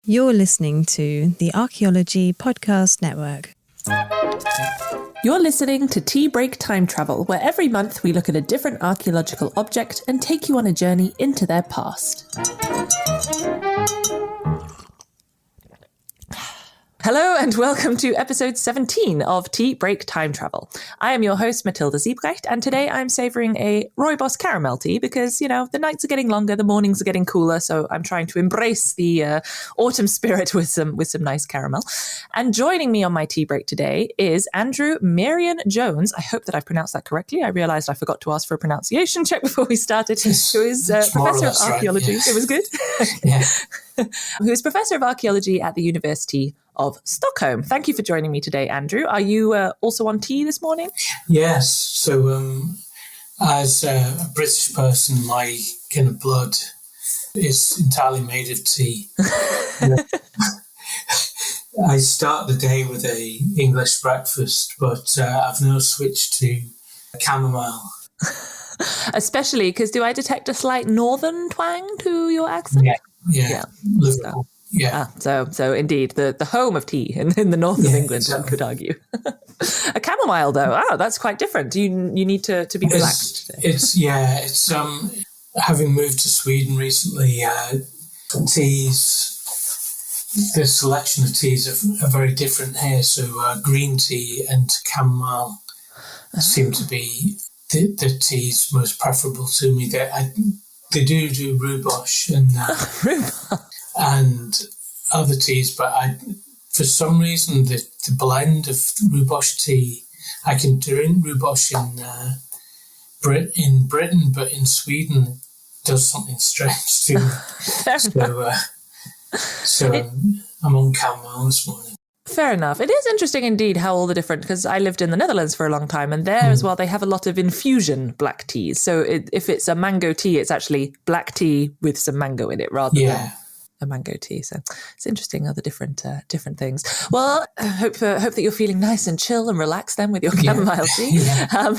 You're listening to the Archaeology Podcast Network. You're listening to Tea Break Time Travel, where every month we look at a different archaeological object and take you on a journey into their past. Hello and welcome to episode 17 of Tea Break Time Travel. I am your host, Matilda, and today I'm savouring a Rooibos caramel tea because, you know, the nights are getting longer, the mornings are getting cooler, so I'm trying to embrace the autumn spirit with some nice caramel. And joining me on my tea break today is Andrew Meirion Jones. I hope that I've pronounced that correctly. I realised I forgot to ask for a pronunciation check before we started. Who is Professor of Archaeology. Right, yeah. It was good? Yeah. Who is Professor of Archaeology at the University of Stockholm. Thank you for joining me today, Andrew. Are you also on tea this morning? Yes. So as a British person, my kind of blood is entirely made of tea. I start the day with a English breakfast, but I've now switched to chamomile. Especially because do I detect a slight northern twang to your accent? Yeah. Liverpool. Yeah. So indeed, the home of tea in the north of England, exactly. One could argue. A chamomile, though, that's quite different. You need to be relaxed today. It's having moved to Sweden recently, teas, the selection of teas are very different here. So green tea and chamomile seem to be the teas most preferable to me. They do rooibos and other teas, but for some reason the blend of rooibos tea, I can drink rooibos in Britain, but in Sweden it does something strange to me. So I'm on chamomile this morning. Fair enough. It is interesting indeed how all the different, because I lived in the Netherlands for a long time, and there as well they have a lot of infusion black teas. So if it's a mango tea, it's actually black tea with some mango in it rather than a mango tea. So it's interesting, other different things. Well, I hope that you're feeling nice and chill and relaxed then with your chamomile tea. Yeah.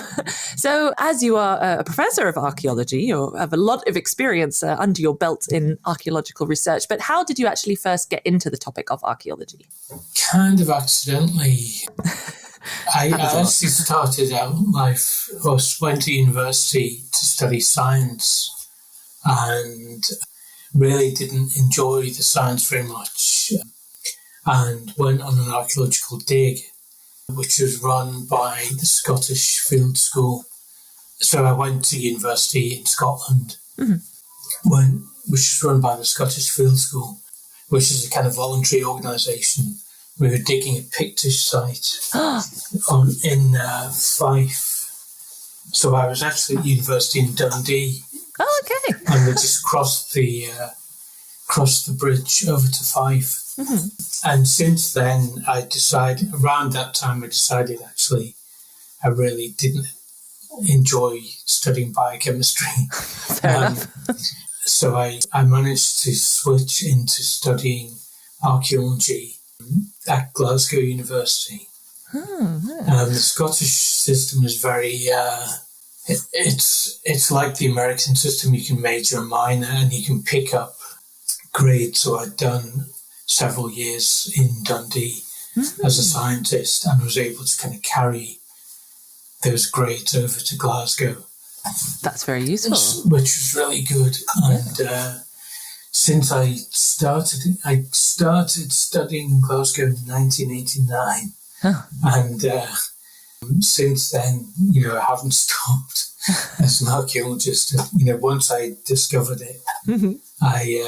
So as you are a professor of archaeology, you have a lot of experience under your belt in archaeological research, but how did you actually first get into the topic of archaeology? Kind of accidentally. I actually started out life, went to university to study science and really didn't enjoy the science very much and went on an archaeological dig, which was run by the Scottish Field School. So I went to university in Scotland, which is run by the Scottish Field School, which is a kind of voluntary organisation. We were digging a Pictish site in Fife. So I was actually at university in Dundee. Oh, okay. And we just crossed the bridge over to Fife. Mm-hmm. And since then, around that time, I decided actually I really didn't enjoy studying biochemistry. Fair enough. So I managed to switch into studying archaeology at Glasgow University. The Scottish system is very... It's like the American system. You can major and minor and you can pick up grades. So I'd done several years in Dundee as a scientist and was able to kind of carry those grades over to Glasgow. That's very useful. Which was really good. And since I started studying in Glasgow in 1989. And since then, I haven't stopped as an archaeologist. Once I discovered it, I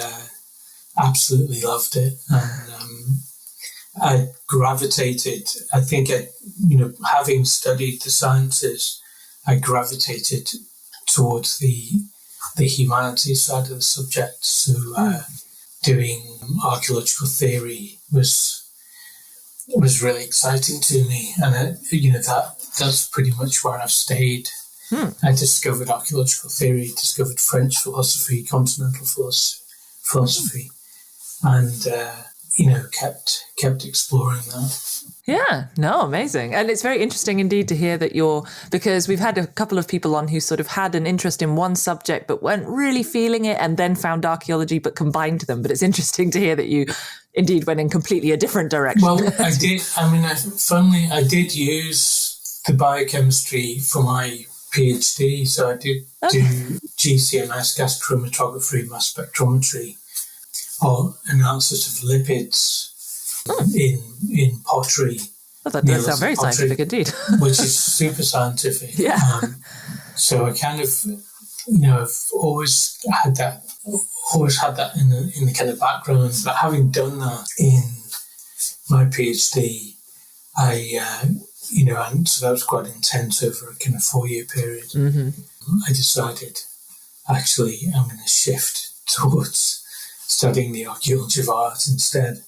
absolutely loved it. And I gravitated, I think, having studied the sciences, I gravitated towards the humanities side of the subject. So doing archaeological theory was really exciting to me, and that's pretty much where I've stayed. I discovered archaeological theory, discovered French philosophy, continental philosophy, and kept exploring that. Yeah, no, amazing. And it's very interesting indeed to hear that because we've had a couple of people on who sort of had an interest in one subject but weren't really feeling it and then found archaeology but combined them. But it's interesting to hear that you indeed went in completely a different direction. Well, I did. I mean, I did use the biochemistry for my PhD. So I did do GCMS, gas chromatography, mass spectrometry, or analysis of lipids in pottery. Well, that does sound very scientific indeed. Which is super scientific. Yeah. So I kind of, I've always had that in the kind of background. But having done that in my PhD, and so that was quite intense over a kind of 4-year period. Mm-hmm. I decided, actually, I'm going to shift towards studying the archaeology of art instead.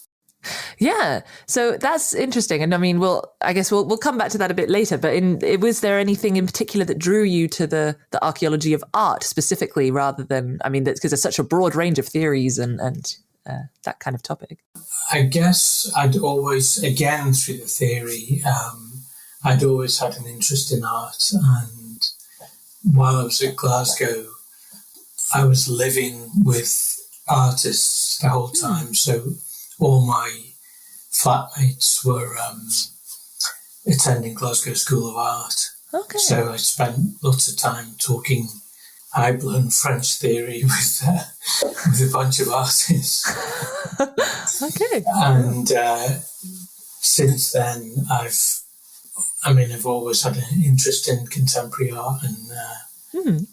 Yeah, so that's interesting. And I mean, I guess we'll come back to that a bit later, but was there anything in particular that drew you to the archaeology of art specifically, rather than, I mean, because there's such a broad range of theories and that kind of topic? I guess I'd always, again, through the theory, I'd always had an interest in art. And while I was at Glasgow, I was living with artists the whole time. So all my flatmates were attending Glasgow School of Art. Okay. So I spent lots of time talking high-blown French theory with a bunch of artists. Okay. And since then, I've always had an interest in contemporary art and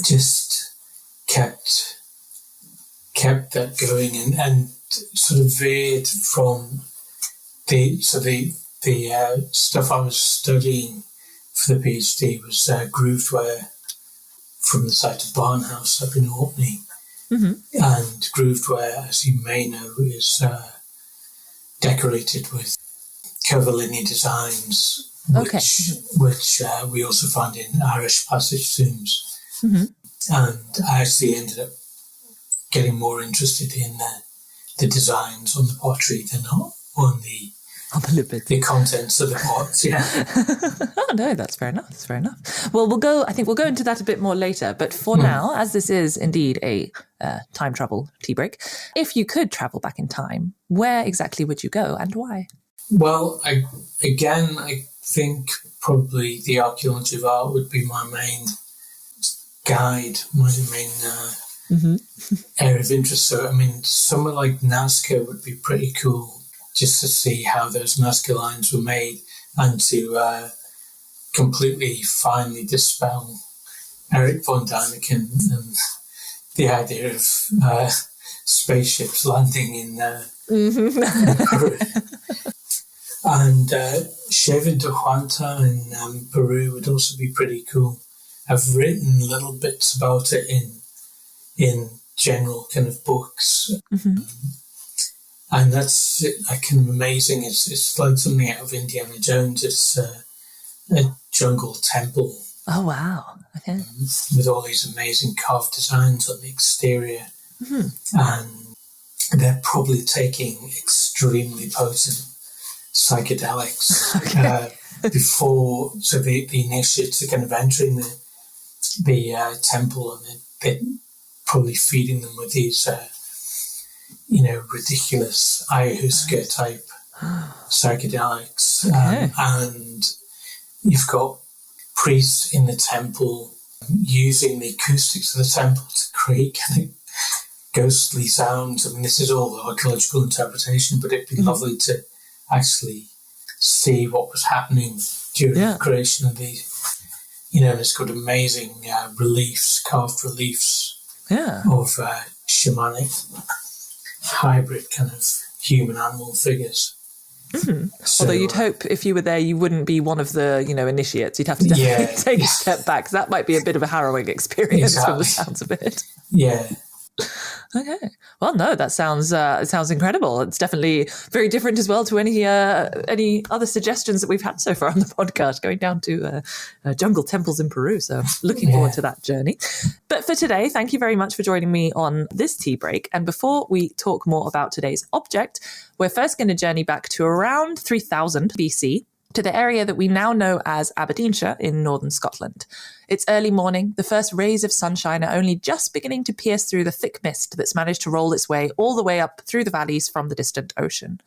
just kept that going and sort of veered from the stuff I was studying for the PhD was grooved-ware from the site of Barnhouse up in Orkney. Mm-hmm. And grooved-ware, as you may know, is decorated with curvilinear designs, which we also find in Irish passage tombs. Mm-hmm. And I actually ended up getting more interested in the designs on the pottery than on the lipids, the contents of the pots. Yeah. Oh no, that's fair enough. That's fair enough. Well, I think we'll go into that a bit more later. But for now, as this is indeed a time travel tea break, if you could travel back in time, where exactly would you go and why? Well, I think probably the archaeology of art would be my main guide, my main area of interest. So, I mean, somewhere like Nazca would be pretty cool, just to see how those Nazca lines were made and to completely finally dispel Eric von Däniken and the idea of spaceships landing in Peru. And Cheven de Huanta in Peru would also be pretty cool. I've written little bits about it in general kind of books. Mm-hmm. And that's kind of amazing. It's like something out of Indiana Jones. It's a jungle temple. Oh, wow. Okay. With all these amazing carved designs on the exterior. Mm-hmm. And they're probably taking extremely potent psychedelics before, so the initiates are kind of entering the temple, and they're probably feeding them with these ridiculous ayahuasca type psychedelics. Okay. And you've got priests in the temple using the acoustics of the temple to create kind of ghostly sounds. I mean, this is all archaeological interpretation, but it'd be lovely to actually see what was happening during the creation of these. And it's got amazing carved reliefs of shamanic hybrid kind of human-animal figures. Mm-hmm. So, although you'd hope if you were there, you wouldn't be one of the, initiates. You'd have to definitely take a step back. That might be a bit of a harrowing experience from the sounds of it. Yeah. Okay. Well, no, that sounds incredible. It's definitely very different as well to any other suggestions that we've had so far on the podcast, going down to jungle temples in Peru. So looking forward to that journey. But for today, thank you very much for joining me on this tea break. And before we talk more about today's object, we're first going to journey back to around 3000 BC to the area that we now know as Aberdeenshire in northern Scotland. It's early morning. The first rays of sunshine are only just beginning to pierce through the thick mist that's managed to roll its way all the way up through the valleys from the distant ocean.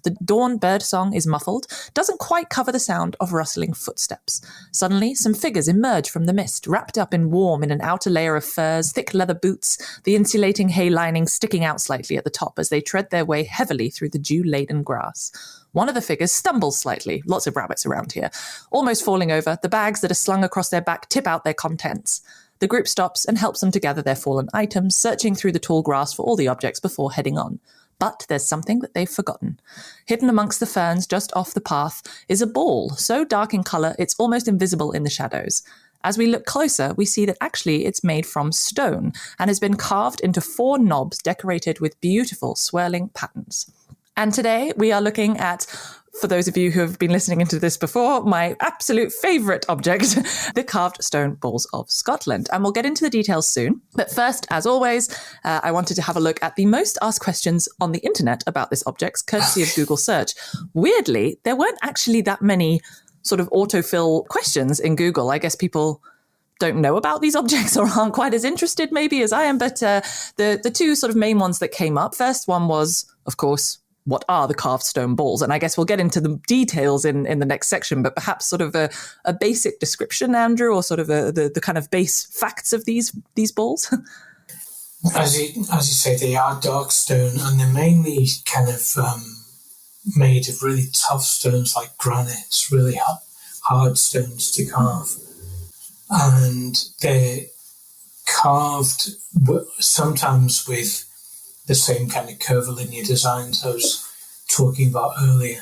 The dawn bird song is muffled, doesn't quite cover the sound of rustling footsteps. Suddenly, some figures emerge from the mist, wrapped up in warm in an outer layer of furs, thick leather boots, the insulating hay lining sticking out slightly at the top as they tread their way heavily through the dew-laden grass. One of the figures stumbles slightly, lots of rabbits around here. Almost falling over, the bags that are slung across their back tip out their contents. The group stops and helps them to gather their fallen items, searching through the tall grass for all the objects before heading on. But there's something that they've forgotten. Hidden amongst the ferns just off the path is a ball, so dark in colour it's almost invisible in the shadows. As we look closer, we see that actually it's made from stone and has been carved into 4 knobs decorated with beautiful swirling patterns. And today we are looking at, for those of you who have been listening into this before, my absolute favourite object, the carved stone balls of Scotland. And we'll get into the details soon. But first, as always, I wanted to have a look at the most asked questions on the internet about this object, courtesy of Google search. Weirdly, there weren't actually that many sort of autofill questions in Google. I guess people don't know about these objects or aren't quite as interested maybe as I am. But the two sort of main ones that came up, first one was, of course, what are the carved stone balls? And I guess we'll get into the details in the next section, but perhaps sort of a basic description, Andrew, or sort of the kind of base facts of these balls. As you say, they are dark stone, and they're mainly kind of made of really tough stones like granites, really hard stones to carve. And they're carved sometimes with the same kind of curvilinear designs I was talking about earlier.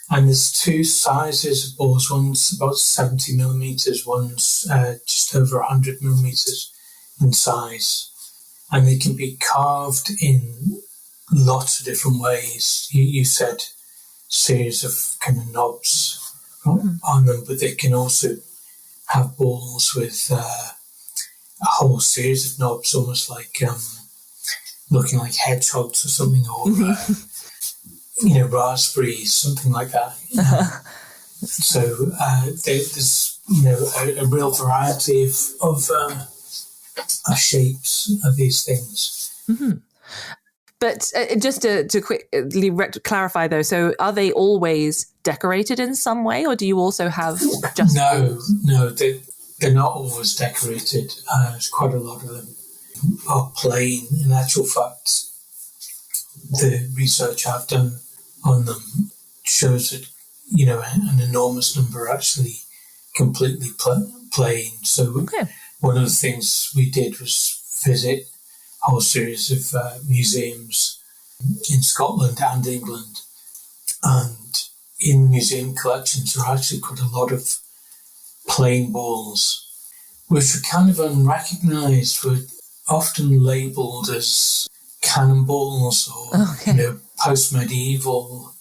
And there's 2 sizes of balls. One's about 70 millimetres, one's just over 100 millimetres in size. And they can be carved in lots of different ways. You said series of kind of knobs on them, but they can also have balls with a whole series of knobs, almost like looking like hedgehogs or something, or raspberries, something like that. So there's a real variety of shapes of these things. Mm-hmm. But just to quickly clarify, though, so are they always decorated in some way, or do you also have just... No, they're not always decorated. There's quite a lot of them are plain. In actual fact, the research I've done on them shows that, an enormous number are actually completely plain. So One of the things we did was visit a whole series of museums in Scotland and England. And in museum collections, there are actually quite a lot of plain balls, which were kind of unrecognised, were often labelled as cannonballs or post-medieval,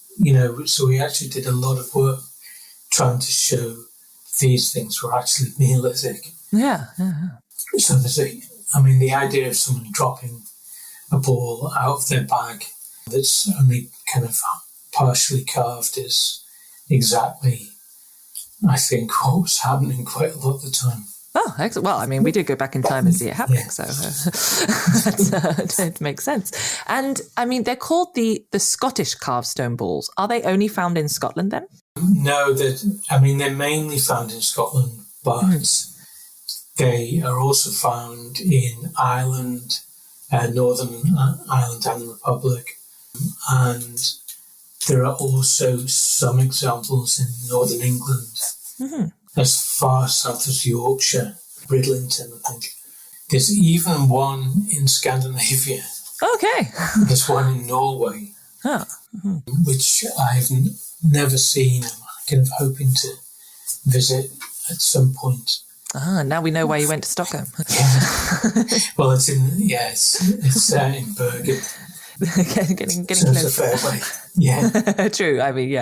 so we actually did a lot of work trying to show these things were actually Neolithic. Yeah. So the idea of someone dropping a ball out of their bag that's only kind of partially carved is exactly, I think, what was happening quite a lot of the time. Oh, excellent. Well, we did go back in time and see it happening, so it makes sense. And, they're called the Scottish carved stone balls. Are they only found in Scotland then? No, they're mainly found in Scotland, but they are also found in Ireland, Northern Ireland and the Republic, and there are also some examples in Northern England, as far south as Yorkshire, Bridlington, I think. There's even one in Scandinavia. Okay. There's one in Norway, which I've never seen. I'm kind of hoping to visit at some point. Now we know why you went to Stockholm. Yeah. Well, it's in Bergen. getting so close. It's a fair way. Yeah. True.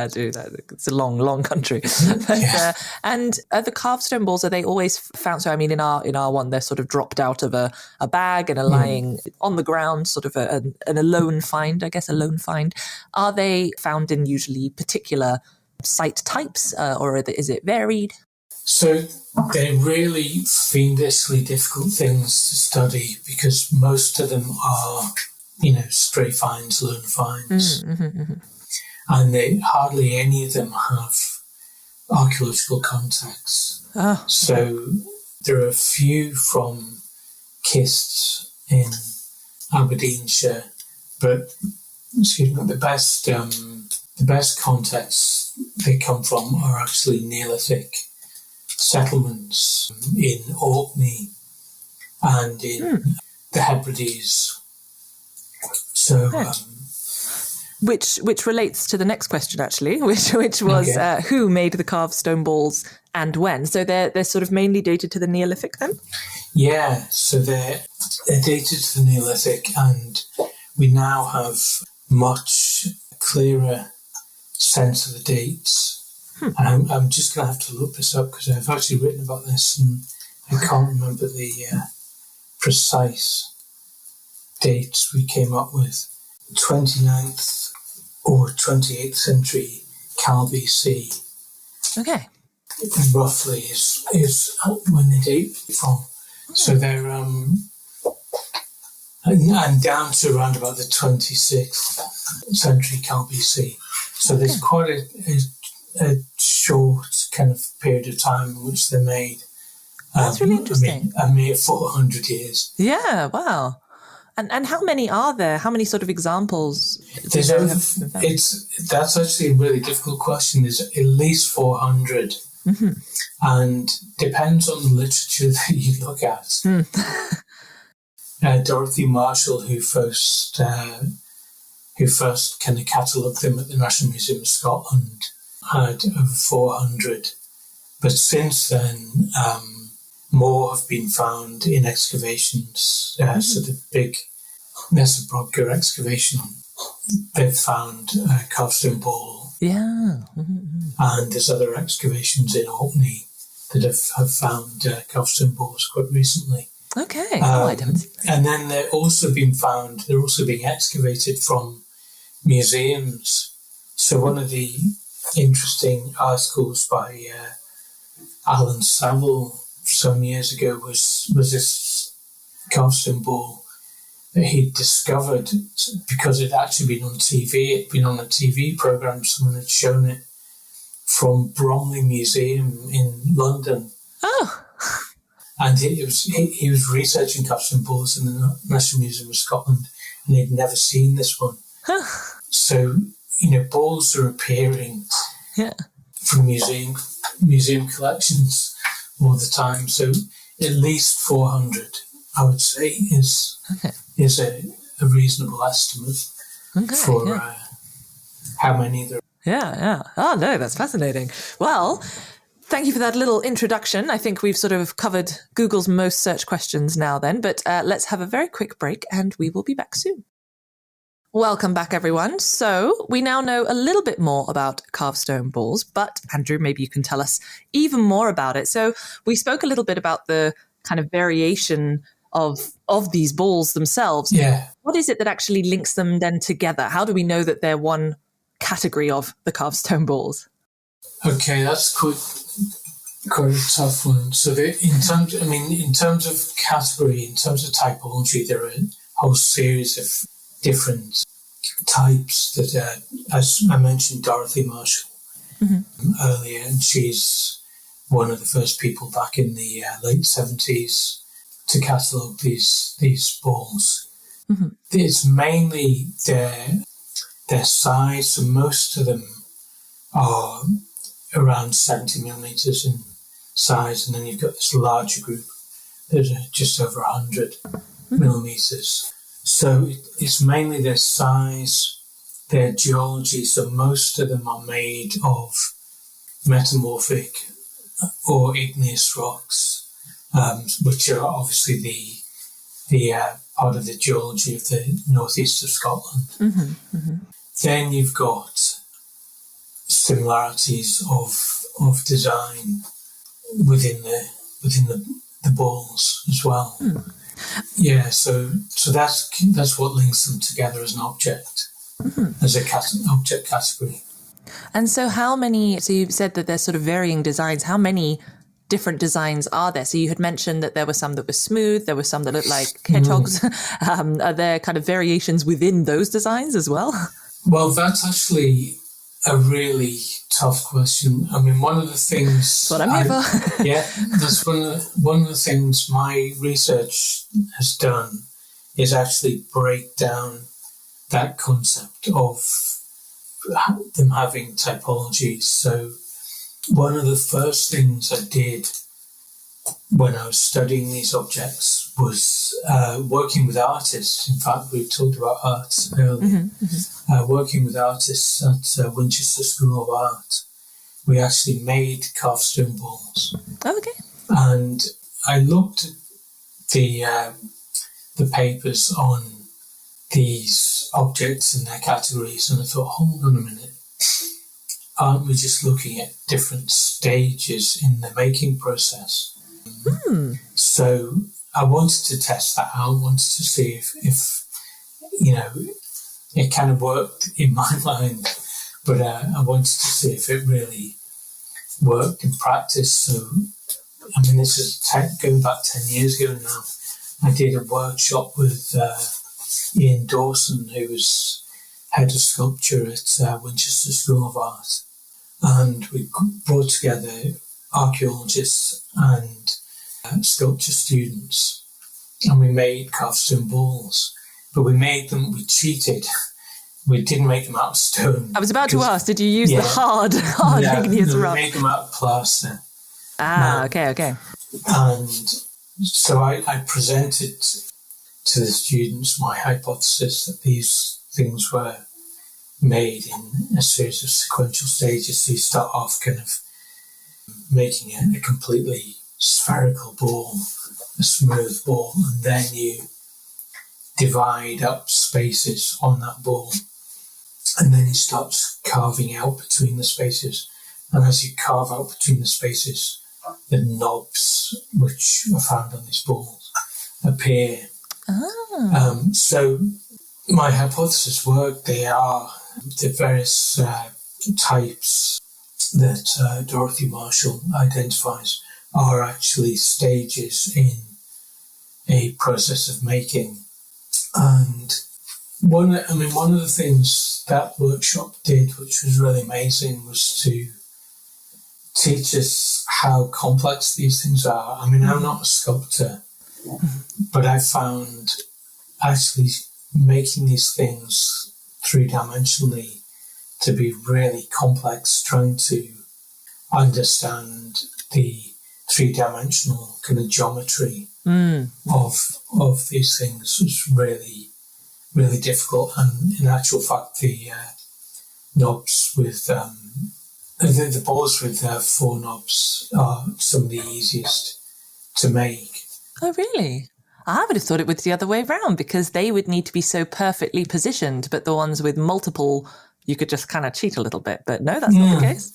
True. It's a long country. But, and the carved stone balls, are they always found? So, in our one, they're sort of dropped out of a bag and are lying on the ground, sort of an alone find, I guess, a lone find. Are they found in usually particular site types, or is it varied? So they're really fiendishly difficult things to study because most of them are, stray finds, lone finds. And hardly any of them have archaeological contacts. Oh. So there are a few from kists in Aberdeenshire, but the best contacts they come from are actually Neolithic settlements in Orkney and in the Hebrides. So, which relates to the next question actually, which was who made the carved stone balls and when? So they're sort of mainly dated to the Neolithic then? Yeah, so they're dated to the Neolithic, and we now have much clearer sense of the dates. And I'm just going to have to look this up because I've actually written about this and I can't remember the precise dates we came up with. 29th or 28th century Cal BC. Okay. Roughly is when they date from. So they're and down to around about the 26th century Cal BC. So there's quite a short kind of period of time in which they're made. That's really interesting. A mere 400 years. Yeah, wow. And how many are there? How many sort of examples? That's actually a really difficult question. There's at least 400. And depends on the literature that you look at. Dorothy Marshall, who first kind of catalogued them at the National Museum of Scotland, had over 400. But since then, more have been found in excavations. So the big Nessa Brodgar excavation, they've found a carved stone ball. Yeah. And there's other excavations in Orkney that have found carved stone balls quite recently. Okay. And then they're also being excavated from museums. So one of the interesting articles by Alan Saville some years ago was this carved stone ball that he'd discovered because it had actually been on TV. It'd been on a TV programme. Someone had shown it from Bromley Museum in London. Oh. And he was researching carved stone balls in the National Museum of Scotland, and he'd never seen this one. So, balls are appearing from museum collections all the time. So at least 400, I would say, is a reasonable estimate for how many there are. Yeah. Oh, no, that's fascinating. Well, thank you for that little introduction. I think we've sort of covered Google's most searched questions now then, but let's have a very quick break and we will be back soon. Welcome back, everyone. So we now know a little bit more about carved stone balls, but Andrew, maybe you can tell us even more about it. So we spoke a little bit about the kind of variation of these balls themselves. Yeah. What is it that actually links them then together? How do we know that they're one category of the carved stone balls? Okay, that's quite a tough one. So in terms of category, in terms of typology, there are a whole series of different types that, as I mentioned, Dorothy Marshall earlier, and she's one of the first people back in the late 70s to catalogue these balls. It's mainly their size, so most of them are around 70 millimetres in size, and then you've got this larger group that are just over 100 millimetres. So it's mainly their size, their geology, so most of them are made of metamorphic or igneous rocks, which are obviously the part of the geology of the northeast of Scotland. Then you've got similarities of design within the balls as well. Yeah, so that's what links them together as an object, as an object category. And so so you said that there's sort of varying designs. How many different designs are there? So you had mentioned that there were some that were smooth, there were some that looked like hedgehogs. Are there kind of variations within those designs as well? Well, that's actually a really tough question. I mean, one of the things... That's what I'm here for. Yeah, that's one of the things my research has done is actually break down that concept of them having typologies. So one of the first things I did when I was studying these objects was working with artists. In fact, we talked about arts earlier. Working with artists at Winchester School of Art, we actually made carved stone balls. Oh, okay. And I looked at the papers on these objects and their categories, and I thought, hold on a minute, aren't we just looking at different stages in the making process? So I wanted to test that out, wanted to see if it kind of worked in my mind, but I wanted to see if it really worked in practice. So, I mean, this is going back 10 years ago now. I did a workshop with Ian Dawson, who was head of sculpture at Winchester School of Art. And we brought together archaeologists and sculpture students, and we made carved stone balls. But we cheated. We didn't make them out of stone. I was about to ask, did you use the hard igneous rock? We made them out of plaster. Okay. And so I presented to the students my hypothesis that these things were made in a series of sequential stages. So you start off kind of making it a completely spherical ball, a smooth ball, and then you divide up spaces on that ball, and then you start carving out between the spaces. And as you carve out between the spaces, the knobs which are found on these balls appear. So my hypothesis worked. They are the various types that Dorothy Marshall identifies are actually stages in a process of making. And one of the things that workshop did, which was really amazing, was to teach us how complex these things are. I mean, I'm not a sculptor, but I found actually making these things three-dimensionally to be really complex, trying to understand the three-dimensional kind of geometry of these things was really, really difficult. And in actual fact, the knobs with the balls with 4 knobs are some of the easiest to make. Oh, really? I would have thought it was the other way around, because they would need to be so perfectly positioned, but the ones with multiple, you could just kind of cheat a little bit. But no, that's not the case.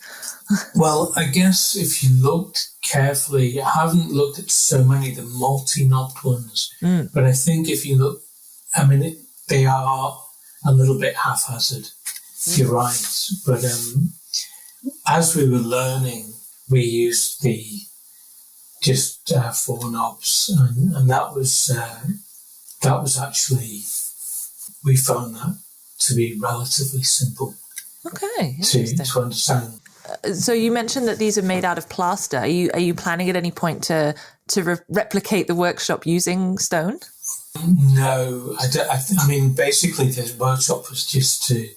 Well, I guess if you looked carefully, I haven't looked at so many of the multi-knobbed ones, but I think if you look, I mean, they are a little bit haphazard. You're right. But as we were learning, we used the just 4 knobs, and that was actually, we found that to be relatively simple. Okay, to understand. So you mentioned that these are made out of plaster. Are you planning at any point to replicate the workshop using stone? No, I mean, basically the workshop was just to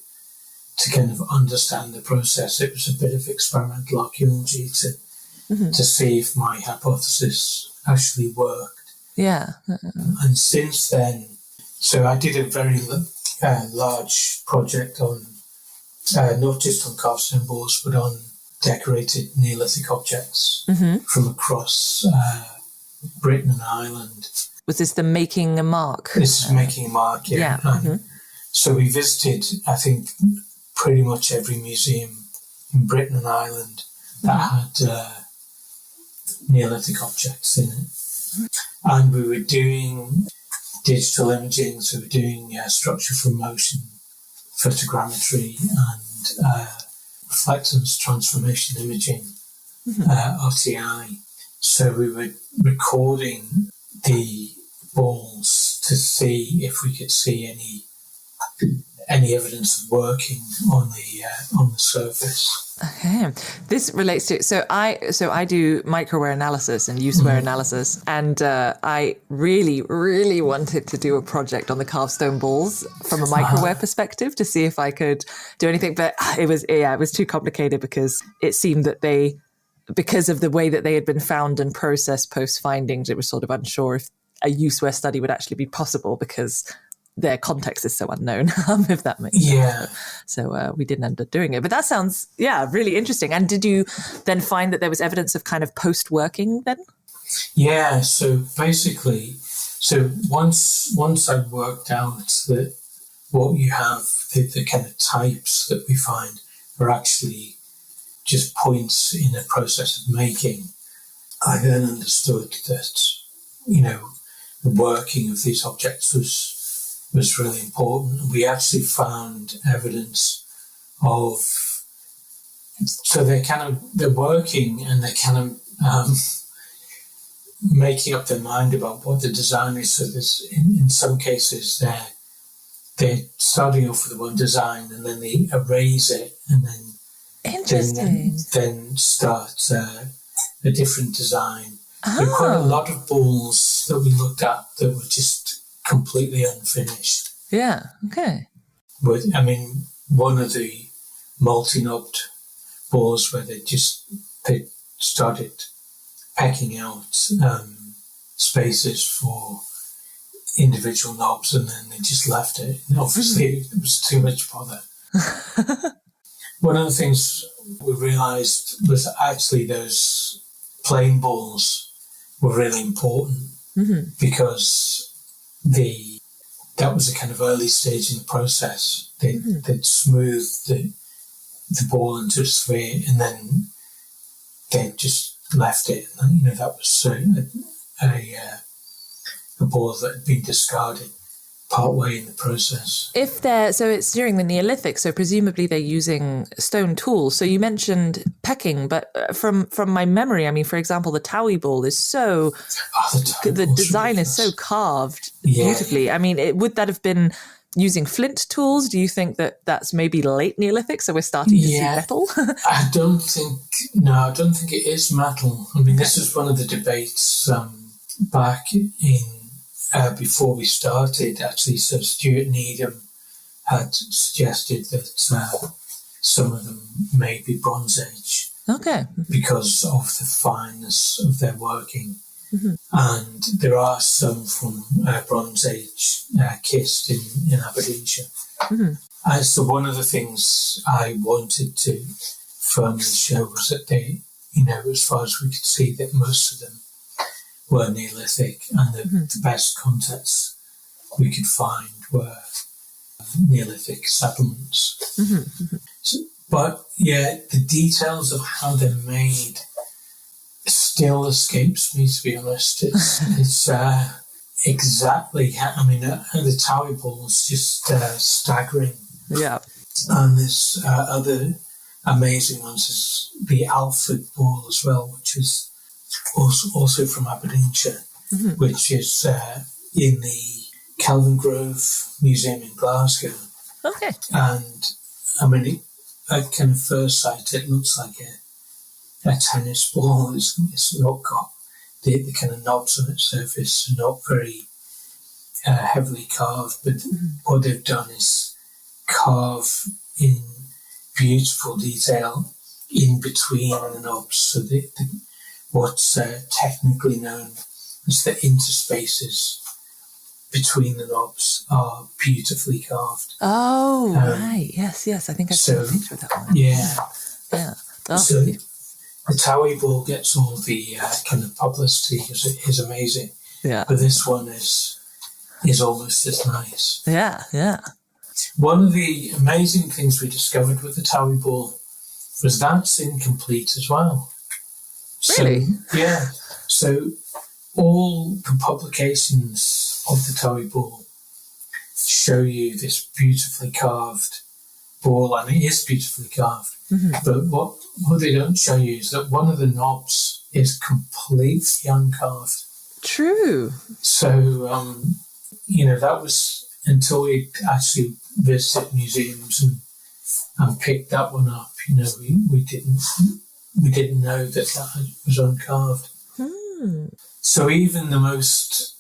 kind of understand the process. It was a bit of experimental archaeology to see if my hypothesis actually worked. Yeah. And since then, so I did a very large project on, not just on carved stone balls, but on decorated Neolithic objects from across Britain and Ireland. Was this the Making a Mark? This is Making a Mark, yeah. So we visited, I think, pretty much every museum in Britain and Ireland that had Neolithic objects in it. And we were doing digital imaging, so we're doing structure from motion photogrammetry and reflectance transformation imaging, RTI. So we were recording the balls to see if we could see any evidence of working on the surface. Okay, this relates to so I do microware analysis and use-wear analysis, and I really wanted to do a project on the carved stone balls from a microware perspective to see if I could do anything, but it was too complicated because it seemed that because of the way that they had been found and processed post findings, it was sort of unsure if a use-wear study would actually be possible because their context is so unknown, if that makes sense. So we didn't end up doing it. But that sounds, really interesting. And did you then find that there was evidence of kind of post-working then? Yeah, so basically, once I worked out that what you have, the kind of types that we find are actually just points in a process of making, I then understood that, the working of these objects was really important. We actually found evidence of, so they're working and they're kind of making up their mind about what the design is. So there's, in some cases, they're starting off with one design and then they erase it and then start a different design. There were quite a lot of balls that we looked at that were just completely unfinished. Yeah, okay. But, one of the multi-knobbed balls where they started pecking out spaces for individual knobs and then they just left it. And obviously, it was too much bother. One of the things we realised was actually those plain balls were really important because that was a kind of early stage in the process. They'd smoothed the ball into a sphere and then they just left it. And, that was a ball that had been discarded partway in the process. So it's during the Neolithic, so presumably they're using stone tools. So you mentioned pecking, but from my memory, for example, the Towie ball is so, the design is so carved beautifully. Would that have been using flint tools? Do you think that that's maybe late Neolithic, so we're starting to see metal? I don't think it is metal. This is one of the debates back in before we started, actually. So Stuart Needham had suggested that some of them may be Bronze Age. Okay. Because of the fineness of their working. And there are some from Bronze Age kissed in Aberdeenshire. So one of the things I wanted to firmly show was that they, as far as we could see, that most of them were Neolithic, and the best contexts we could find were Neolithic settlements. But the details of how they're made still escapes me, to be honest. It's exactly, the Towie ball is just staggering. Yeah. And there's other amazing ones. There's the Alfred ball as well, which is also from Aberdeenshire, which is in the Kelvingrove Museum in Glasgow. Okay. And at kind of first sight, it looks like a tennis ball. It's not got the kind of knobs on its surface, not very heavily carved, but what they've done is carve in beautiful detail in between the knobs. So what's technically known as the interspaces between the knobs are beautifully carved. Oh, right. Yes. I think I saw a picture of that one. Yeah. Oh, so the Towie ball gets all the kind of publicity because it is amazing. Yeah. But this one is almost as nice. Yeah. One of the amazing things we discovered with the Towie ball was that's incomplete as well. Really? So all the publications of the Towie ball show you this beautifully carved ball, and it is beautifully carved. But what they don't show you is that one of the knobs is completely uncarved. True. So, that was until we actually visited museums and picked that one up. We didn't know that was uncarved. So even the most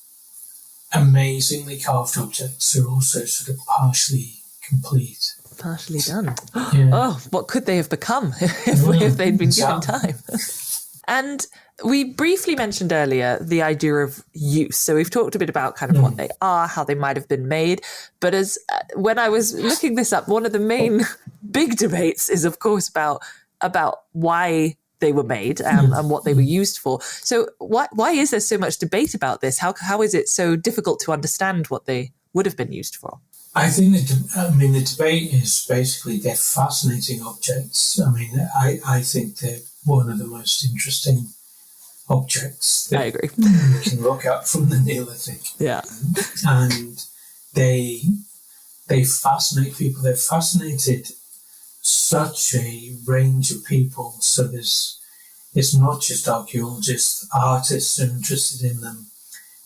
amazingly carved objects are also sort of partially complete. Partially done. Yeah. Oh, what could they have become if they'd been given time? And we briefly mentioned earlier the idea of use. So we've talked a bit about kind of what they are, how they might have been made. But when I was looking this up, one of the main big debates is, of course, about why they were made and what they were used for. So why is there so much debate about this? How is it so difficult to understand what they would have been used for? I think the debate is basically they're fascinating objects. I think they're one of the most interesting objects that I agree. we can look at from the Neolithic. Yeah. And they fascinate people. They've fascinated such a range of people. So it's not just archaeologists, artists are interested in them,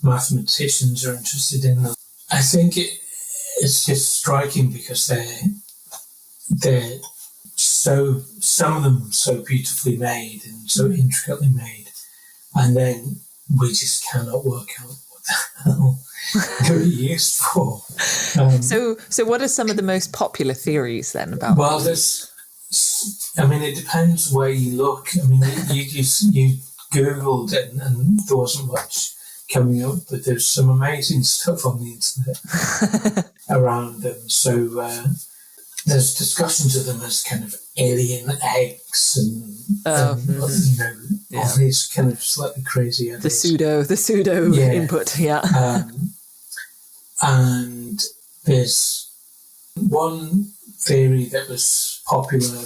mathematicians are interested in them. I think it's just striking because they're some of them so beautifully made and so intricately made, and then we just cannot work out what the hell they're used for. So what are some of the most popular theories then about? Well, it depends where you look. You Googled it and there wasn't much coming up, but there's some amazing stuff on the internet around them. So there's discussions of them as kind of alien eggs and all these kind of slightly crazy ideas. The pseudo input, and there's one theory that was popular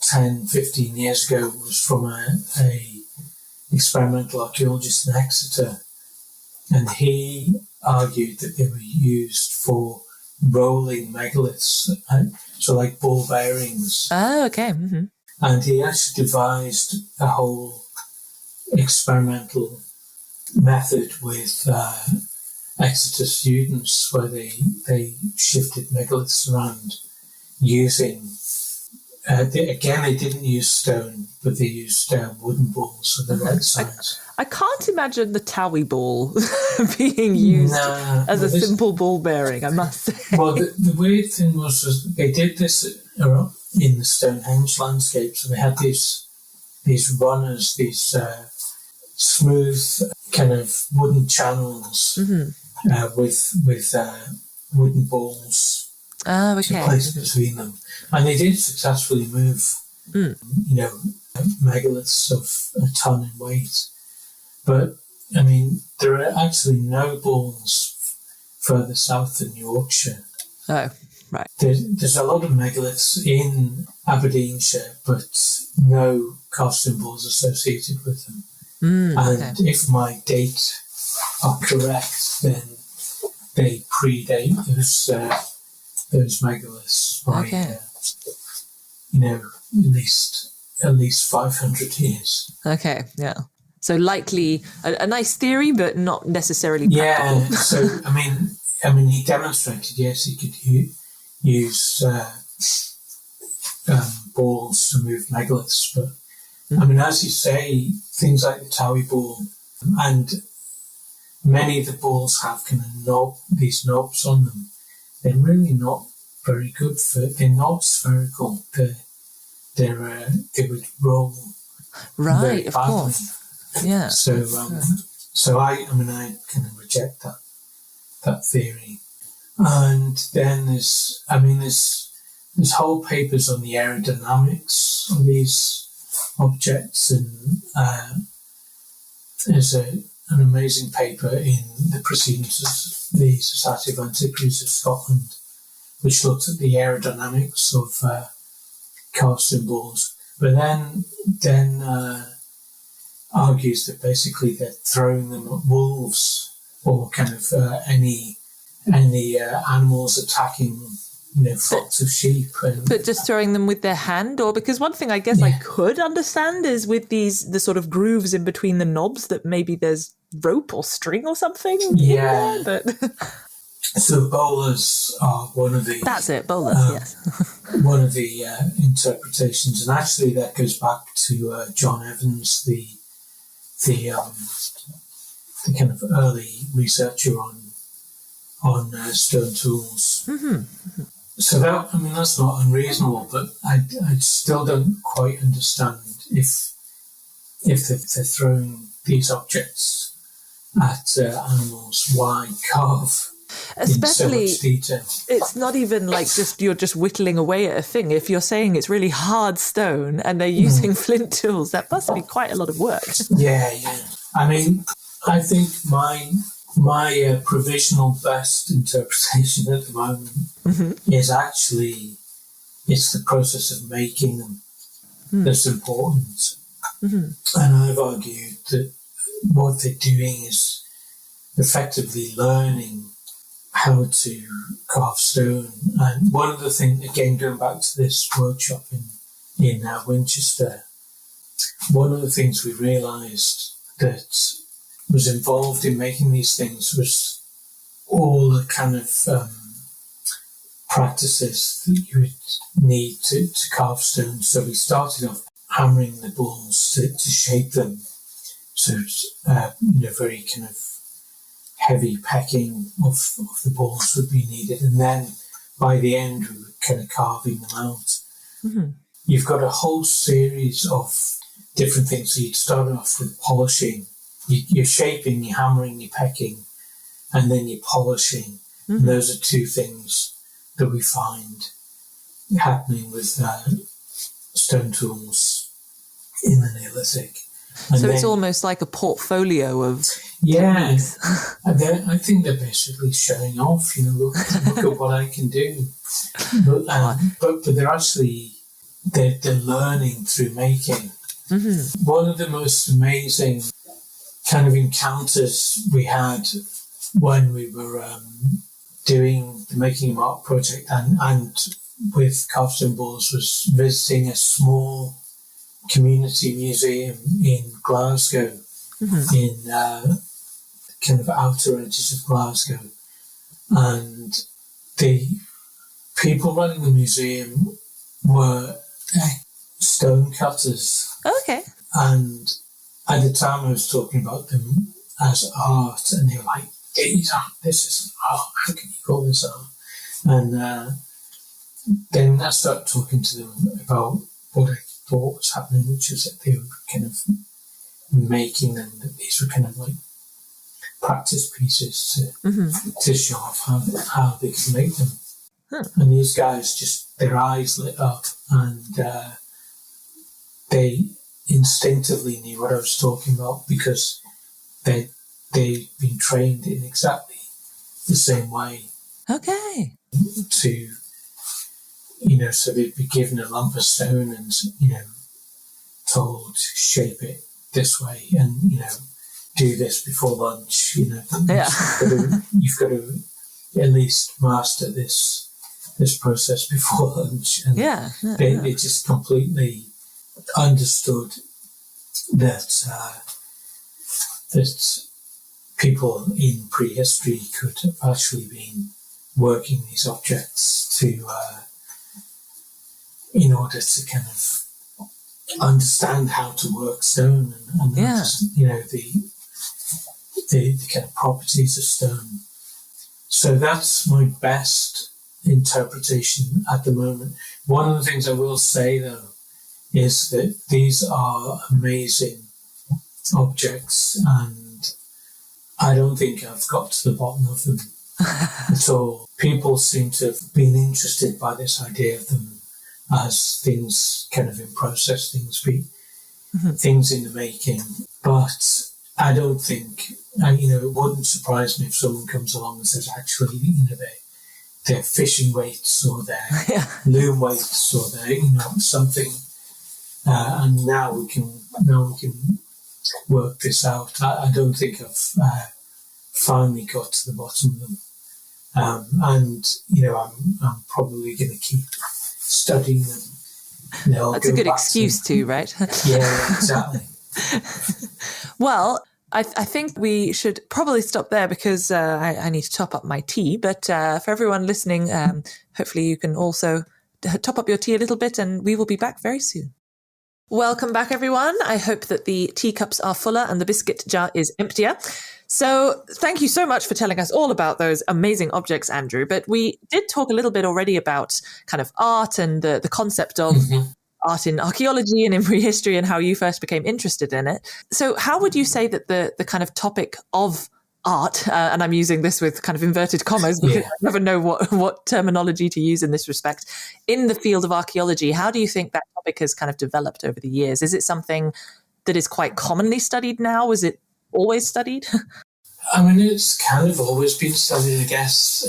10, 15 years ago was from a experimental archaeologist in Exeter, and he argued that they were used for rolling megaliths, so like ball bearings. Oh, okay. Mm-hmm. And he actually devised a whole experimental method with Exeter students where they shifted megaliths around using they didn't use stone, but they used wooden balls of the right size. I can't imagine the Towie ball being used as a simple ball bearing, I must say. Well, the weird thing was they did this in the Stonehenge landscape. So they had these runners, these smooth kind of wooden channels with wooden balls. Oh, okay. Placed between them, and they did successfully move, megaliths of a ton in weight. But there are actually no balls further south than Yorkshire. Oh, right. There's a lot of megaliths in Aberdeenshire, but no casting balls associated with them. And if my dates are correct, then they predate those megaliths by, at least 500 years. Okay, yeah. So likely a nice theory, but not necessarily practical. Yeah, so, he demonstrated, yes, he could use balls to move megaliths, but, as you say, things like the Towie ball, and many of the balls have kind of these knobs on them. They're really not very good they're not spherical. They would roll right, of badly. Course. Yeah. So I kind of reject that theory. And then there's whole papers on the aerodynamics of these objects, and there's an amazing paper in the Proceedings of the Society of Antiquaries of Scotland, which looked at the aerodynamics of carved symbols, but then argues that basically they're throwing them at wolves or kind of any animals attacking flocks of sheep. But just throwing them with their hand, or because one thing I guess I could understand is with the sort of grooves in between the knobs that maybe there's rope or string or something. Yeah. In there, but So bowlers are one of the... That's it, bowlers, yes. one of the interpretations, and actually that goes back to John Evans, the kind of early researcher on stone tools. Mm-hmm. So that's not unreasonable, but I still don't quite understand if they're throwing these objects at animals, why carve Especially, in so much detail? It's not even like you're just whittling away at a thing. If you're saying it's really hard stone and they're using flint tools, that must be quite a lot of work. Yeah. I mean, I think my provisional best interpretation at the moment is actually it's the process of making them that's important. Mm-hmm. And I've argued that what they're doing is effectively learning how to carve stone. And one of the things, again, going back to this workshop in Winchester, one of the things we realised that was involved in making these things was all the kind of practices that you would need to carve stone. So we started off hammering the balls to shape them. So it's, very kind of heavy pecking of the balls would be needed. And then by the end, we were kind of carving them out. Mm-hmm. You've got a whole series of different things. So you'd start off with polishing. You're shaping, you're hammering, you're pecking, and then you're polishing. Mm-hmm. And those are two things that we find happening with stone tools in the Neolithic. And so it's almost like a portfolio of techniques. I think they're basically showing off, look at what I can do. But they're actually, they're learning through making. Mm-hmm. One of the most amazing kind of encounters we had when we were doing the Making a Mark project and with carved stone balls was visiting a small community museum in Glasgow, in kind of outer edges of Glasgow. And the people running the museum were stone cutters. Okay. And at the time I was talking about them as art, and they were like, this isn't art, how can you call this art? And then I started talking to them about what I thought was happening, which is that they were kind of making them, that these were kind of like practice pieces to show off how they could make them. And these guys just, their eyes lit up, and they instinctively knew what I was talking about because they've been trained in exactly the same way. Okay. So they'd be given a lump of stone and, told to shape it this way and, do this before lunch, You've got to at least master this process before lunch. And they just completely understood that people in prehistory could have actually been working these objects in order to kind of understand how to work stone and the kind of properties of stone. So that's my best interpretation at the moment. One of the things I will say, though, is that these are amazing objects, and I don't think I've got to the bottom of them at all. People seem to have been interested by this idea of them as things kind of in process, things in the making. But I don't think, it wouldn't surprise me if someone comes along and says, actually, they're fishing weights or they're loom weights or they're, something. And now we can work this out. I don't think I've finally got to the bottom of them. And, I'm probably going to keep studying them. That's a good excuse too, right? Yeah, exactly. Well, I think we should probably stop there because I need to top up my tea. But for everyone listening, hopefully you can also top up your tea a little bit, and we will be back very soon. Welcome back, everyone. I hope that the teacups are fuller and the biscuit jar is emptier. So thank you so much for telling us all about those amazing objects, Andrew. But we did talk a little bit already about kind of art and the concept of art in archaeology and in prehistory and how you first became interested in it. So how would you say that the kind of topic of art, and I'm using this with kind of inverted commas because I never know what terminology to use in this respect, in the field of archaeology, how do you think that topic has kind of developed over the years? Is it something that is quite commonly studied now? Was it always studied? I mean, it's kind of always been studied, I guess,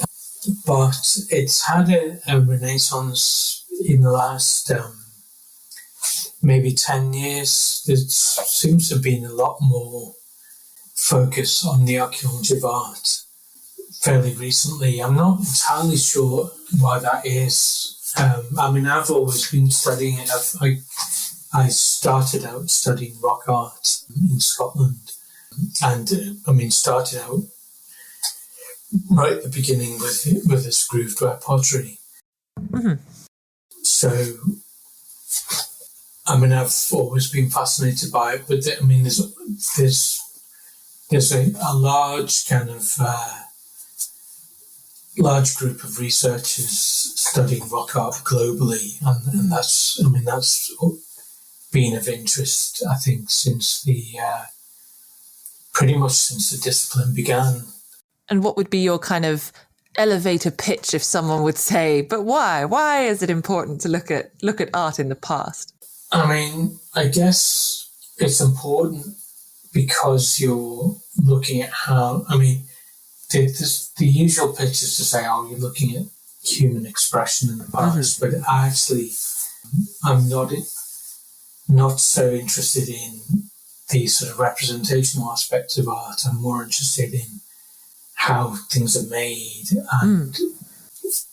but it's had a renaissance in the last maybe 10 years. There seems to have been a lot more focus on the archaeology of art fairly recently. I'm not entirely sure why that is. I mean, I've always been studying it. I started out studying rock art in Scotland, and started out right at the beginning with this grooved ware pottery. Mm-hmm. So, I've always been fascinated by it, but there's a large kind of large group of researchers studying rock art globally, and that's been of interest, I think, since pretty much since the discipline began. And what would be your kind of elevator pitch if someone would say, but why? Why is it important to look at art in the past? I guess it's important because you're looking at how, the usual pitch is to say, you're looking at human expression in the past, but I'm not so interested in the sort of representational aspects of art. I'm more interested in how things are made, and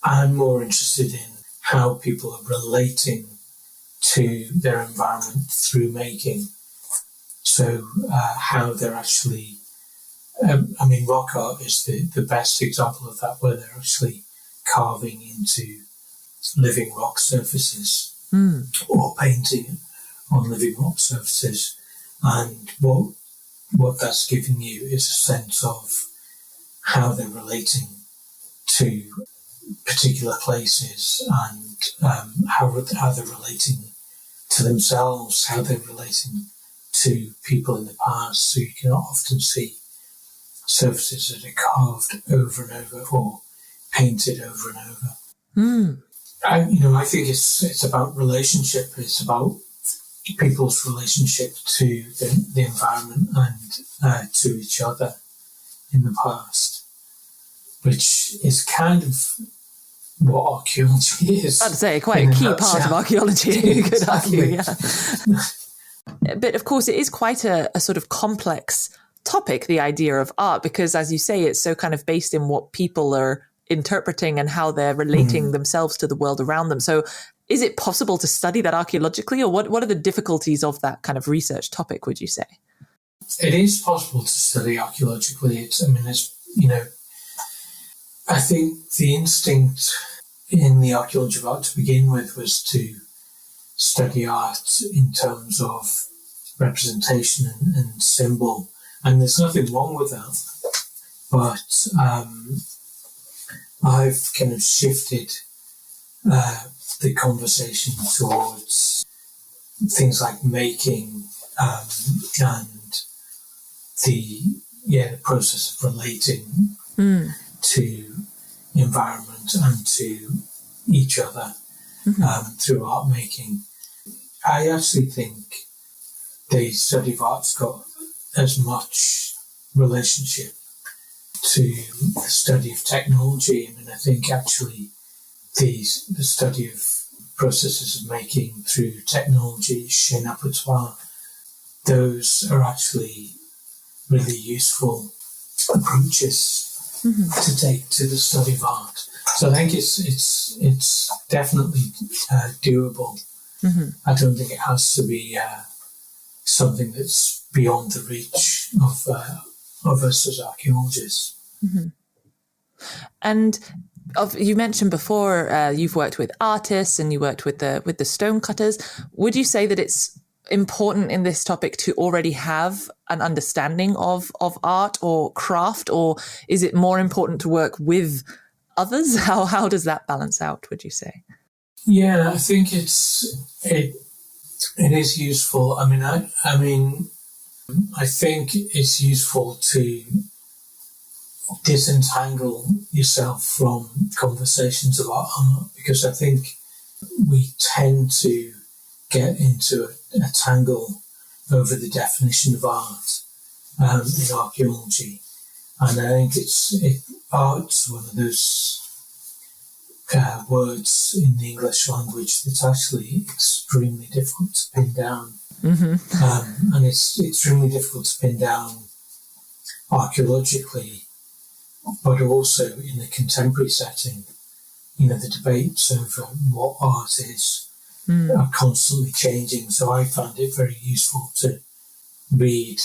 I'm more interested in how people are relating to their environment through making. So how they're actually, rock art is the best example of that, where they're actually carving into living rock surfaces or painting on living rock surfaces. And what that's giving you is a sense of how they're relating to particular places, and how they're relating to themselves, how they're relating to people in the past. So you can often see surfaces that are carved over and over or painted over and over. I think it's about relationship. It's about people's relationship to the environment and to each other in the past, which is kind of what archaeology is. I'd say quite a key part of archaeology, you could argue, yeah. But of course, it is quite a sort of complex topic, the idea of art, because as you say, it's so kind of based in what people are interpreting and how they're relating themselves to the world around them. So is it possible to study that archaeologically, or what are the difficulties of that kind of research topic, would you say? It is possible to study archaeologically. I think the instinct in the archaeology of art to begin with was to study art in terms of representation and symbol, and there's nothing wrong with that. But I've kind of shifted the conversation towards things like making and the process of relating to environment and to each other through art making. I actually think the study of art's got as much relationship to the study of technology. I think actually the study of processes of making through technology, chaîne abattoir, those are actually really useful approaches to take to the study of art. So I think it's definitely doable. I don't think it has to be something that's beyond the reach of us as archaeologists. And you mentioned before you've worked with artists and you worked with the stone cutters. Would you say that it's important in this topic to already have an understanding of art or craft, or is it more important to work with others? How does that balance out, would you say? Yeah, I think it is useful. I mean, I think it's useful to disentangle yourself from conversations about art, because I think we tend to get into a tangle over the definition of art in archaeology. And I think art's one of those words in the English language that's actually extremely difficult to pin down. And it's extremely difficult to pin down archaeologically, but also in a contemporary setting. You know, the debates over what art is are constantly changing. So I found it very useful to read,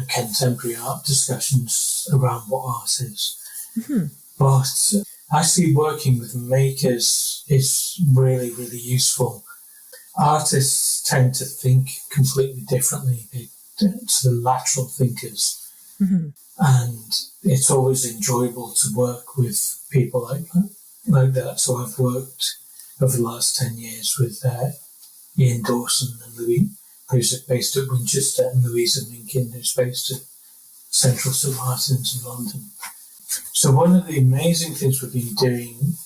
contemporary art discussions around what art is. But actually working with makers is really, really useful. Artists tend to think completely differently. They're sort of lateral thinkers. And it's always enjoyable to work with people like that. So I've worked over the last 10 years with Ian Dawson and Louis, who's based at Winchester, and Louisa Minkin, who's based at Central St Martin's in London. So one of the amazing things we've been doing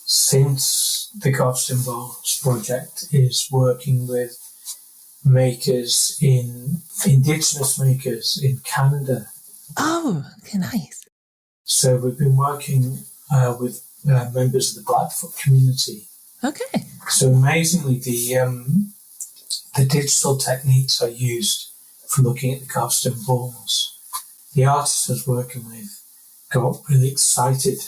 since the Carvestone Bars project is working with Indigenous makers in Canada. Oh, okay, nice. So we've been working with members of the Blackfoot community. Okay. So amazingly, the digital techniques I used for looking at the Carvestone balls, the artist I was working with got really excited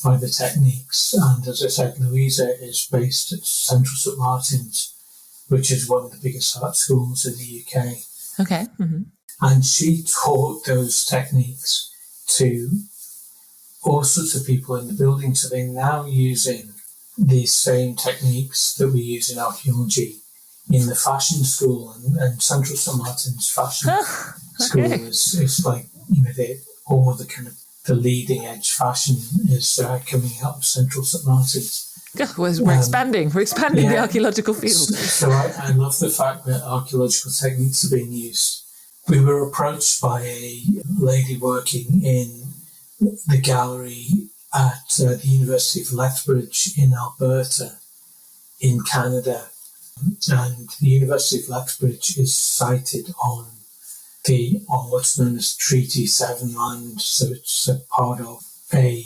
by the techniques. And as I said, Louisa is based at Central St Martin's, which is one of the biggest art schools in the UK. Okay. And she taught those techniques to all sorts of people in the building. So they're now using these same techniques that we use in archaeology in the fashion school, and Central St Martin's fashion school is like, all the kind of the leading edge fashion is coming out of Central St Martin's. We're expanding the archaeological field. So I love the fact that archaeological techniques are being used. We were approached by a lady working in the gallery at the University of Lethbridge in Alberta, in Canada. And the University of Lethbridge is sited on what's known as Treaty 7 land. So it's a part of a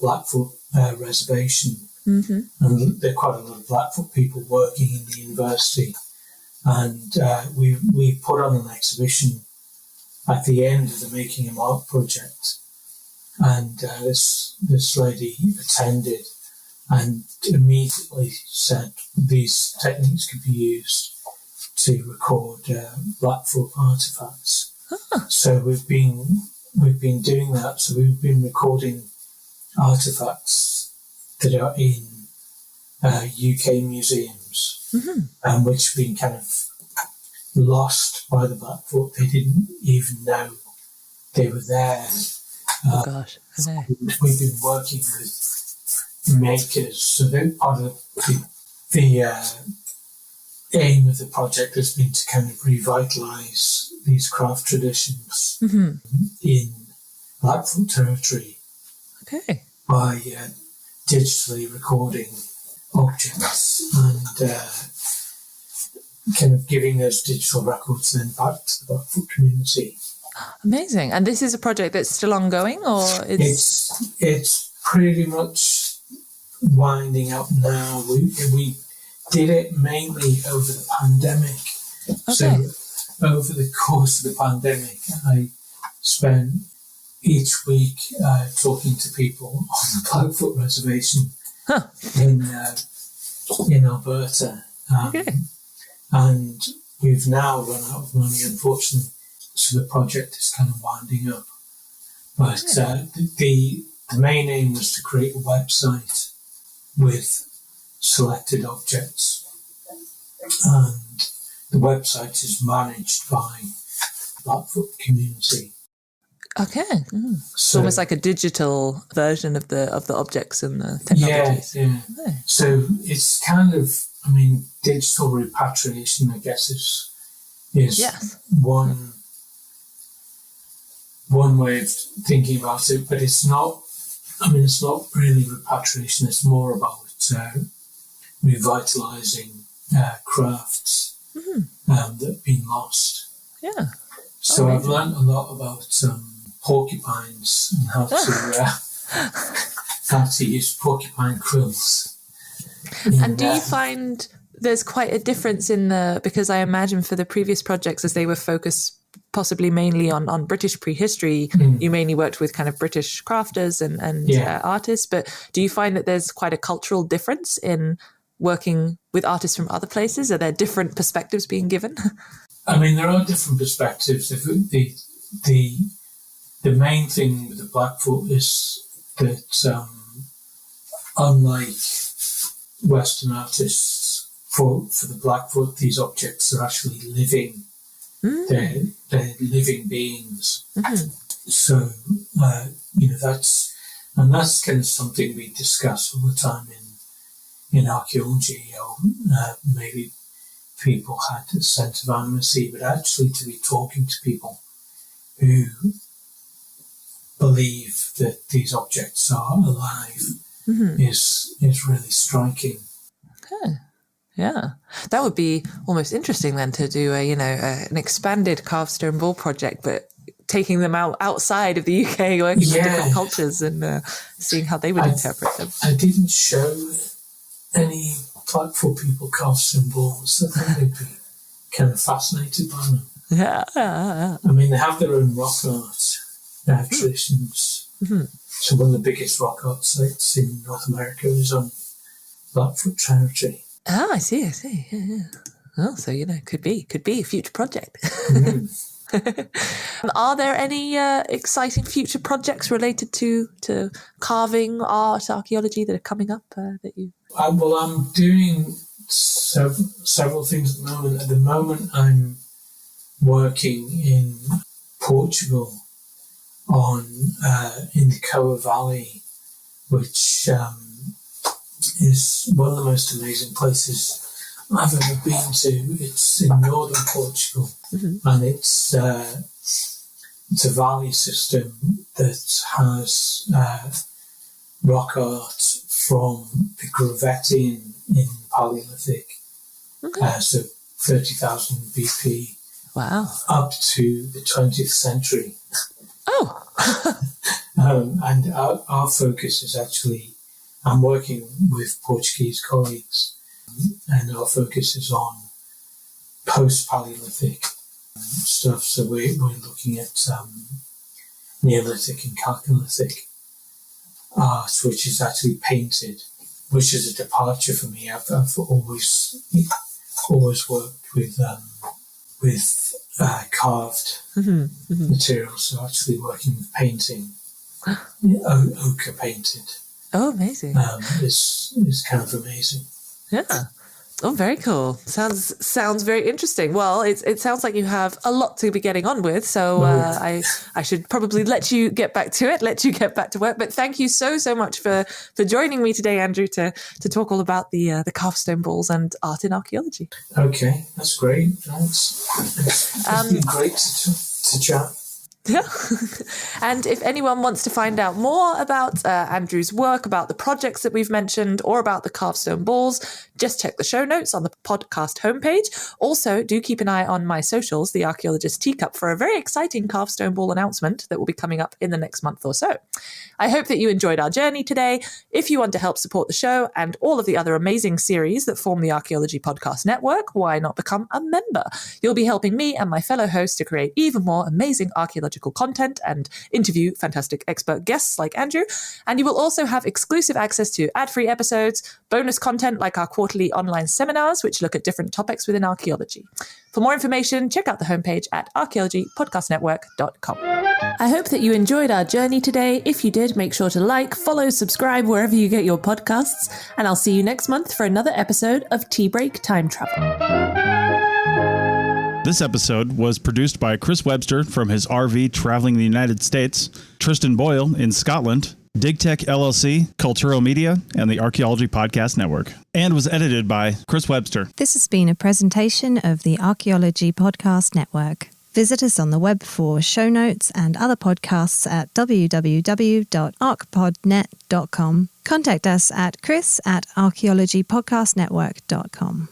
Blackfoot reservation. And there are quite a lot of Blackfoot people working in the university. And we put on an exhibition at the end of the Making a Mark project. And this lady attended and immediately said these techniques could be used to record Blackfoot artifacts. So we've been doing that. So we've been recording artifacts that are in UK museums, and which have been kind of lost by the Blackfoot. They didn't even know they were there. Oh gosh! Okay. We've been working with makers, so they're part of the aim of the project has been to kind of revitalise these craft traditions in Blackfoot territory by digitally recording objects and kind of giving those digital records then back to the Blackfoot community. Amazing. And this is a project that's still ongoing, or it's pretty much winding up now. We did it mainly over the pandemic. So over the course of the pandemic, I spent each week talking to people on the Blackfoot Reservation in Alberta. Okay. And we've now run out of money, unfortunately, so the project is kind of winding up. But the main aim was to create a website with selected objects. And the website is managed by Blackfoot community. Okay. So almost like a digital version of the objects and the technologies. Yeah. Oh. So it's kind of, I mean, digital repatriation, I guess, is one way of thinking about it, but it's not really repatriation. It's more about revitalising crafts that have been lost. Yeah. So I've learned a lot about porcupines and how to use porcupine quills. And do you find there's quite a difference because I imagine for the previous projects, as they were focused possibly mainly on British prehistory, you mainly worked with kind of British crafters and artists, but do you find that there's quite a cultural difference in working with artists from other places? Are there different perspectives being given? I mean, there are different perspectives. The main thing with the Blackfoot is that unlike Western artists, for the Blackfoot, these objects are actually living. They're living beings. So, that's kind of something we discuss all the time in archaeology, or maybe people had a sense of animacy, but actually to be talking to people who believe that these objects are alive is really striking. Okay. Yeah, that would be almost interesting then to do an expanded carved stone ball project, but taking them outside of the UK, working with different cultures and seeing how they would interpret them. I didn't show any Blackfoot people carved stone balls. I think they'd be kind of fascinated by them. Yeah. I mean, they have their own rock art traditions. So one of the biggest rock art sites in North America is on Blackfoot territory. Oh, I see. Yeah. Oh, so, could be a future project. Are there any exciting future projects related to carving, art, archaeology that are coming up that you... Well, I'm doing several things at the moment. At the moment, I'm working in Portugal in the Coa Valley, which is one of the most amazing places I've ever been to. It's in northern Portugal, and it's a valley system that has rock art from the Gravettian in Paleolithic, so 30,000 BP, up to the 20th century. Oh! And our focus is actually, I'm working with Portuguese colleagues, and our focus is on post-Paleolithic stuff. So we're looking at Neolithic and Chalcolithic art, which is actually painted, which is a departure for me. I've always worked with carved materials, so actually working with painting, ochre painted. Oh, amazing! Is kind of amazing. Yeah. Oh, very cool. Sounds very interesting. Well, it sounds like you have a lot to be getting on with. So I should probably let you get back to it, let you get back to work. But thank you so much for joining me today, Andrew, to talk all about the carved stone balls and art in archaeology. Okay, that's great. Thanks. It's been great to chat. Yeah. And if anyone wants to find out more about Andrew's work, about the projects that we've mentioned, or about the carved stone balls, just check the show notes on the podcast homepage. Also, do keep an eye on my socials, The Archaeologist Teacup, for a very exciting carved stone ball announcement that will be coming up in the next month or so. I hope that you enjoyed our journey today. If you want to help support the show and all of the other amazing series that form the Archaeology Podcast Network, why not become a member? You'll be helping me and my fellow hosts to create even more amazing archaeological archaeological content and interview fantastic expert guests like Andrew. And you will also have exclusive access to ad-free episodes, bonus content like our quarterly online seminars, which look at different topics within archaeology. For more information, check out the homepage at archaeologypodcastnetwork.com. I hope that you enjoyed our journey today. If you did, make sure to like, follow, subscribe wherever you get your podcasts, and I'll see you next month for another episode of Tea Break Time Travel. This episode was produced by Chris Webster from his RV traveling the United States, Tristan Boyle in Scotland, DigTech LLC, Cultural Media, and the Archaeology Podcast Network, and was edited by Chris Webster. This has been a presentation of the Archaeology Podcast Network. Visit us on the web for show notes and other podcasts at www.archpodnet.com. Contact us at chris@archaeologypodcastnetwork.com.